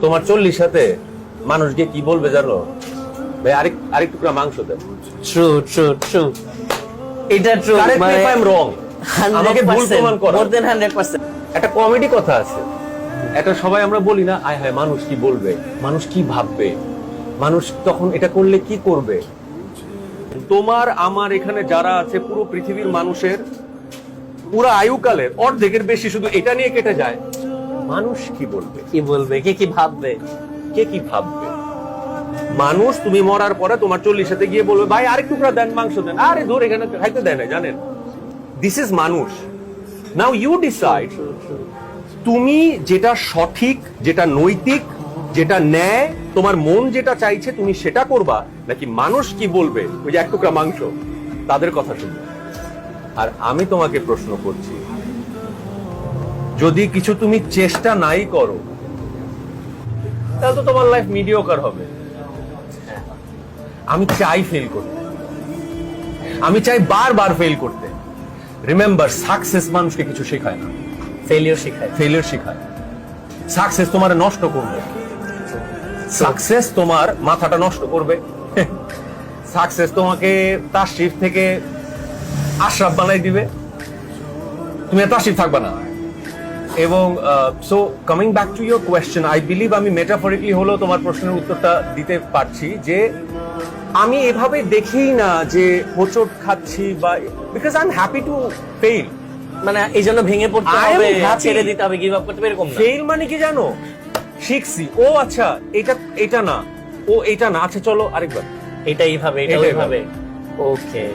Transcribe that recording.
তোমার 40 সাথে মানুষ গিয়ে কি বলবে জানো? ভাই আরেক টুকরা মাংস দেন। ট্রু ট্রু ট্রু, এটা ট্রু। মানে আই এম রং, আমাকে ভুল প্রমাণ করো। মোর দেন 100%। একটা কমেডি কথা আছে, এটা সবাই আমরা বলি না, আয় হায় মানুষ কি বলবে, মানুষ কি ভাববে, মানুষ তখন এটা করলে কি করবে। তোমার আমার এখানে যারা আছে পুরো পৃথিবীর মানুষের পুরো আয়ুকালের অর্ধেকের বেশি শুধু এটা নিয়ে কেটে যায়, মানুষ কি বলবে, কি বলবে, কে কি ভাববে। কে কি ভাববে। মানুষ তুমি মরার পরে তোমার 40 সাথে গিয়ে বলবে ভাই আরেক টুকরা দেন, মাংস দেন, আরে ধর এখানে খাইতে দেয় না, জানেন। দিস ইজ মানুষ। নাও ইউ ডিসাইড, তুমি যেটা সঠিক, যেটা নৈতিক, যেটা ন্যায়, তোমার মন যেটা চাইছে তুমি সেটা করবা, নাকি মানুষ কি বলবে ওই যে এক টুকরা মাংস তাদের কথা শুনবে। আর আমি তোমাকে প্রশ্ন করছি, যদি কিছু তুমি চেষ্টা নাই করো তাহলে তো তোমার লাইফ মিডিওকার হবে। আমি চাই ফেল করতে, আমি চাই বারবার ফেল করতে। রিমেম্বার, সাকসেস মানুষকে কিছু শেখায় না, ফেলিওর শেখায়। ফেলিওর শেখায়। সাকসেস তোমার নষ্ট করবে, সাকসেস তোমার মাথাটা নষ্ট করবে, সাকসেস তোমাকে তাশরিফ থেকে আশরাফ বানাই দিবে, তুমি আর তাশরিফ থাকবে না। এবং so coming back to your question, I believe আমি মেটাফরিকলি হলেও তোমার প্রশ্নের উত্তরটা দিতে পারছি, যে আমি এভাবে দেখেই না যে হোঁচট খাচ্ছি বা, because I am happy to fail. মানে এই জন্য ভেঙে পড়তে I am হবে, happy. ছেড়ে দিতে হবে, গিভ আপ করতে হবে, এরকম না। ফেইল মানে কি জানো? শিখছি, ও আচ্ছা এটা না, ও এটা না, আচ্ছা চলো আরেকবার, এটা এইভাবে, এটা এটা ওইভাবে। ওকে।